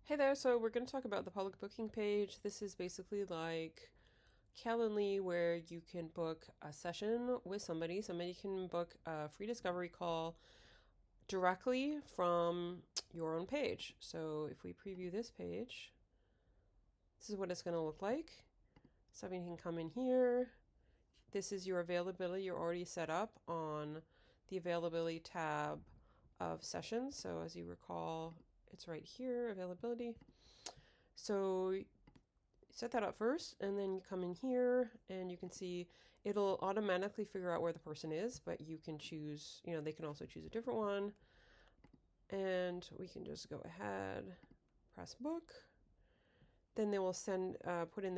Hey there, so we're going to talk about the public booking page. This is basically like Calendly where you can book a session with somebody. Somebody can book a free discovery call directly from your own page. So if we preview this page, this is what it's going to look like. Somebody can come in here. This is your availability. You're already set up on the availability tab of sessions. So as you recall, it's right here, availability. So set that up first, and then you come in here and you can see it'll automatically figure out where the person is, but you can choose, they can also choose a different one. And we can just go ahead, press book. Then they will put in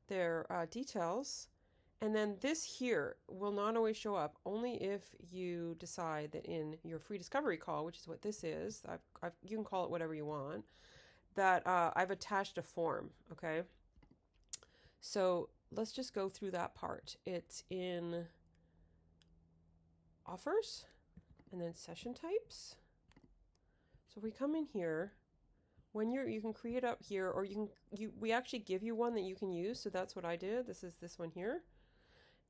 their details. And then this here will not always show up, only if you decide that in your free discovery call, which is what this is, you can call it whatever you want, that I've attached a form, okay? So let's just go through that part. It's in offers and then session types. So if we come in here, when you can create up here, or we actually give you one that you can use. So that's what I did. This is this one here.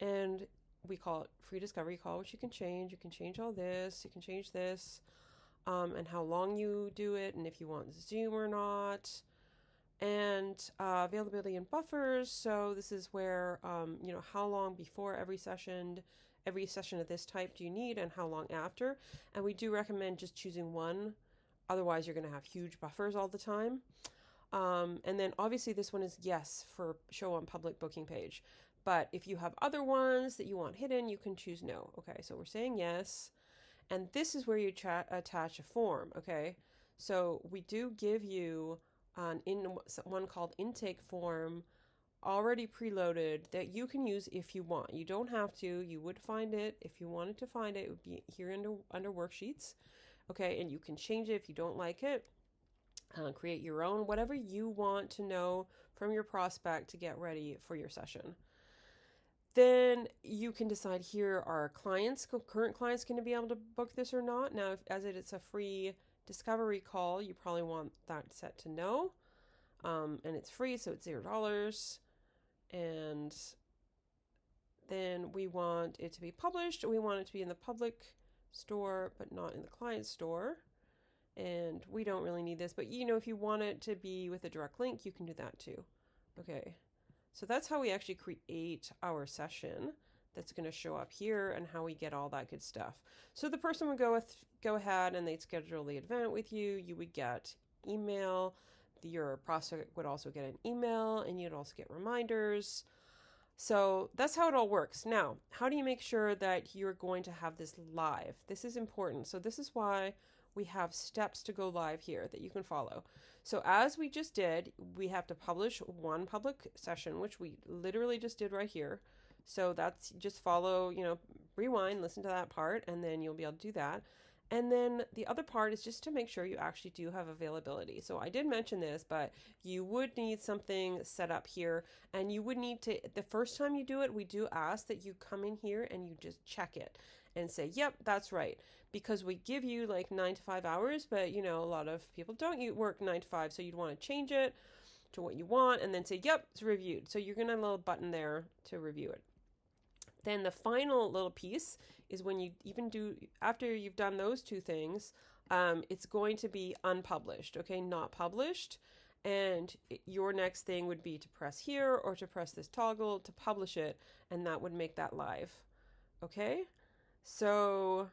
And we call it free discovery call, which you can change. You can change all this. You can change this. And how long you do it, and if you want Zoom or not, and availability and buffers. So this is where, how long before every session of this type do you need, and how long after. And we do recommend just choosing one, otherwise you're going to have huge buffers all the time. And then obviously this one is yes for show on public booking page. But if you have other ones that you want hidden, you can choose no. Okay, so we're saying yes. And this is where you attach a form, okay? So we do give you one called intake form already preloaded that you can use if you want. You don't have to. You would find it. If you wanted to find it, it would be here under worksheets, okay? And you can change it if you don't like it. Create your own, whatever you want to know from your prospect to get ready for your session. Then you can decide here, are current clients going to be able to book this or not? Now, as it's a free discovery call, you probably want that set to no. And it's free, so it's $0. And then we want it to be published. We want it to be in the public store, but not in the client store. And we don't really need this, but if you want it to be with a direct link, you can do that too. Okay. So that's how we actually create our session that's going to show up here, and how we get all that good stuff. So the person would go ahead and they'd schedule the event with you. You would get email. Your prospect would also get an email, and you'd also get reminders. So that's how it all works. Now, how do you make sure that you're going to have this live? This is important. So this is why we have steps to go live here that you can follow. So as we just did, we have to publish one public session, which we literally just did right here. So that's just follow, rewind, listen to that part, and then you'll be able to do that. And then the other part is just to make sure you actually do have availability. So I did mention this, but you would need something set up here, and you would need to, the first time you do it, we do ask that you come in here and you just check it and say, yep, that's right. Because we give you like 9 to 5 hours, but a lot of people don't work 9 to 5. So you'd want to change it to what you want and then say, yep, it's reviewed. So you're going to have a little button there to review it. Then the final little piece is when you after you've done those two things, it's going to be unpublished, okay, not published. And your next thing would be to press here or to press this toggle to publish it, and that would make that live, okay? So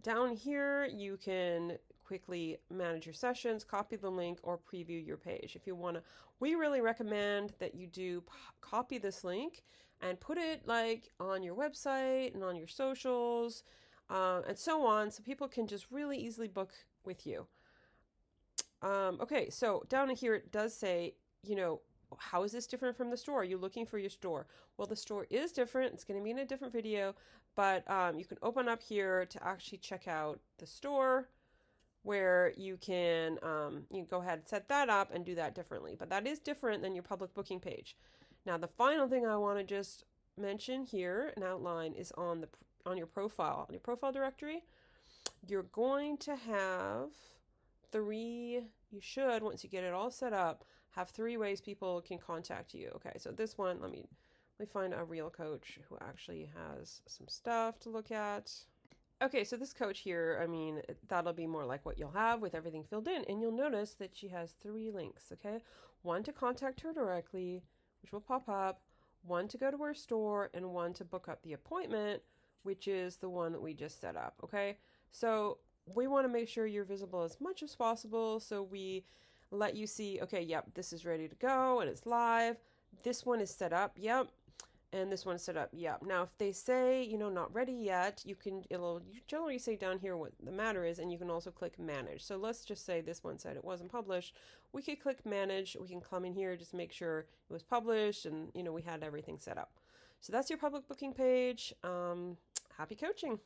down here, you can quickly manage your sessions, copy the link, or preview your page. If you want to, we really recommend that you do copy this link and put it like on your website and on your socials and so on, so people can just really easily book with you. Okay, so down here it does say, how is this different from the store? Are you looking for your store? Well, the store is different. It's going to be in a different video, but you can open up here to actually check out the store, where you can go ahead and set that up and do that differently. But that is different than your public booking page. Now, the final thing I want to just mention here and outline is on your profile directory. You're going to have you should, once you get it all set up, have 3 ways people can contact you. Okay, so this one, let me find a real coach who actually has some stuff to look at. Okay, so this coach here, I mean, that'll be more like what you'll have with everything filled in. And you'll notice that she has 3 links, okay? One to contact her directly, which will pop up, one to go to her store, and one to book up the appointment, which is the one that we just set up, okay? So we want to make sure you're visible as much as possible. So we let you see, okay, yep, this is ready to go and it's live. This one is set up, yep. And this one's set up, yep. Now, if they say, you know, not ready yet, it'll generally say down here what the matter is, and you can also click manage. So let's just say this one said it wasn't published. We could click manage. We can come in here, just make sure it was published, and, you know, we had everything set up. So that's your public booking page. Happy coaching.